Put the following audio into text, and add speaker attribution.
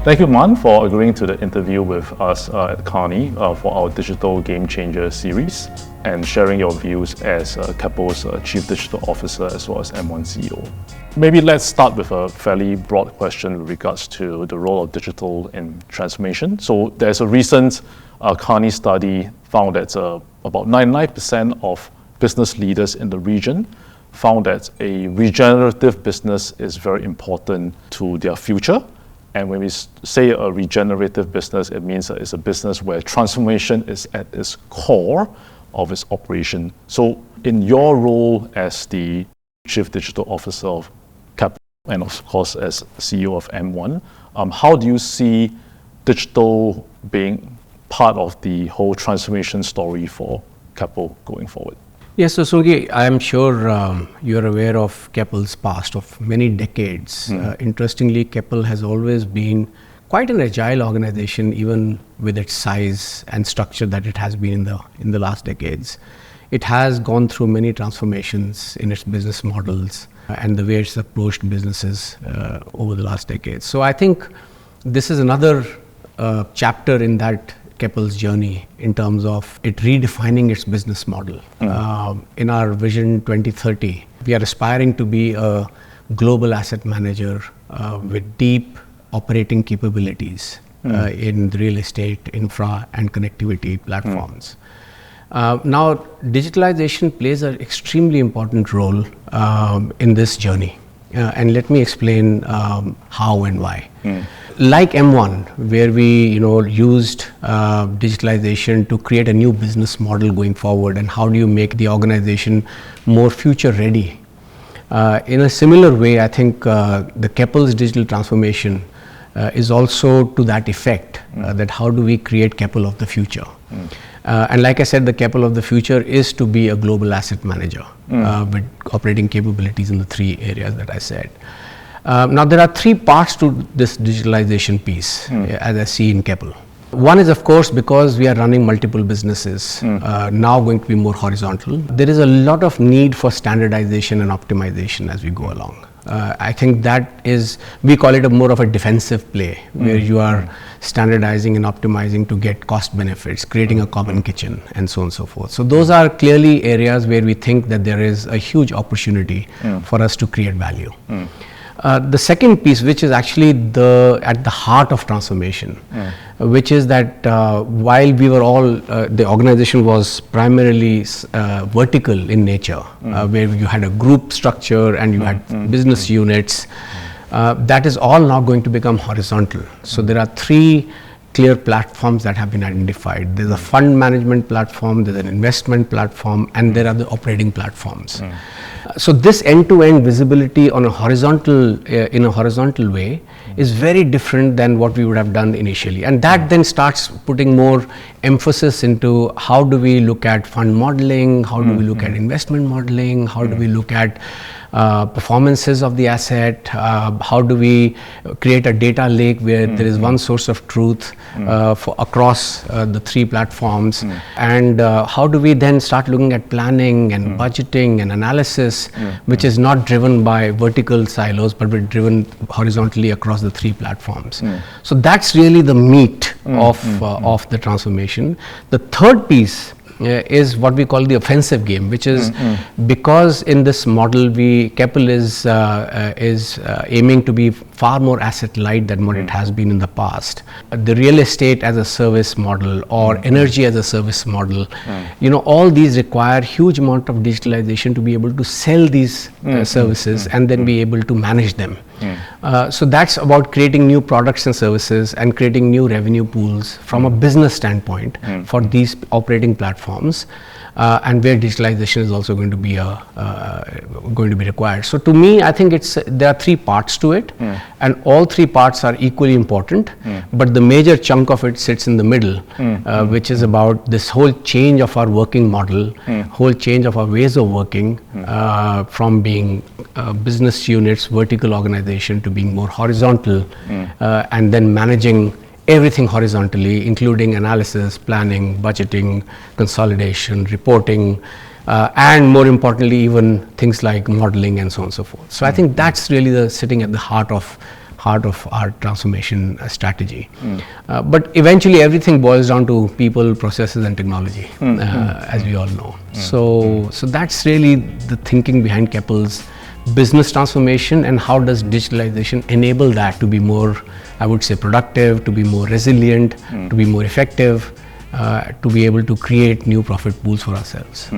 Speaker 1: Thank you, Man, for agreeing to the interview with us at Kearney for our Digital Game Changer series and sharing your views as Keppel's Chief Digital Officer as well as M1 CEO. Maybe let's start with a fairly broad question with regards to the role of digital in transformation. So there's a recent Kearney study found that about 99% of business leaders in the region found that a regenerative business is very important to their future. And when we say a regenerative business, it means that it's a business where transformation is at its core of its operation. So in your role as the Chief Digital Officer of Keppel and of course as CEO of M1, how do you see digital being part of the whole transformation story for Keppel going forward?
Speaker 2: Yes, so Sungi, I am sure you're aware of Keppel's past of many decades. Interestingly, Keppel has always been quite an agile organization, even with its size and structure that it has been in the last decades. It has gone through many transformations in its business models and the way it's approached businesses over the last decades. So I think this is another chapter in that Keppel's journey in terms of it redefining its business model. In our Vision 2030, we are aspiring to be a global asset manager with deep operating capabilities in real estate, infra and connectivity platforms. Now, digitalization plays an extremely important role in this journey. And let me explain how and why. Like M1, where we used digitalization to create a new business model going forward, and how do you make the organization more future ready. In a similar way, I think the Keppel's digital transformation is also to that effect, that how do we create Keppel of the future. And like I said, the Keppel of the future is to be a global asset manager with operating capabilities in the three areas that I said. Now, there are three parts to this digitalization piece, as I see in Keppel. One is, of course, because we are running multiple businesses, now going to be more horizontal. There is a lot of need for standardization and optimization as we go along. I think that is, we call it more of a defensive play, where you are standardizing and optimizing to get cost benefits, creating a common kitchen, and so on and so forth. So those are clearly areas where we think that there is a huge opportunity for us to create value. The second piece, which is actually at the heart of transformation, which is that while we were all, the organization was primarily vertical in nature, where you had a group structure and you had business units, that is all now going to become horizontal. So there are three clear platforms that have been identified. There's a fund management platform, there's an investment platform, and there are the operating platforms. So this end-to-end visibility on a horizontal, in a horizontal way is very different than what we would have done initially. And that then starts putting more emphasis into how do we look at fund modeling, how do we look at investment modeling, how do we look at performances of the asset, how do we create a data lake where there is one source of truth for across the three platforms, and how do we then start looking at planning and budgeting and analysis, which is not driven by vertical silos but driven horizontally across the three platforms. So that's really the meat of the transformation. The third piece is what we call the offensive game, which is because in this model Keppel is aiming to be far more asset light than what it has been in the past. The real estate as a service model or energy as a service model, all these require huge amount of digitalization to be able to sell these services and then be able to manage them. So that's about creating new products and services and creating new revenue pools from a business standpoint for these operating platforms, and where digitalization is also going to be required. So to me, I think there are three parts to it, and all three parts are equally important. But the major chunk of it sits in the middle, which is about this whole change of our working model, whole change of our ways of working, from being business units, vertical organization, to being more horizontal, and then managing everything horizontally, including analysis, planning, budgeting, consolidation, reporting, and more importantly, even things like modeling and so on and so forth. So I think that's really sitting at the heart of heart of our transformation strategy. But eventually everything boils down to people, processes and technology, as we all know. So that's really the thinking behind Keppel's business transformation, and how does digitalization enable that to be more, I would say, productive, to be more resilient, to be more effective, to be able to create new profit pools for ourselves.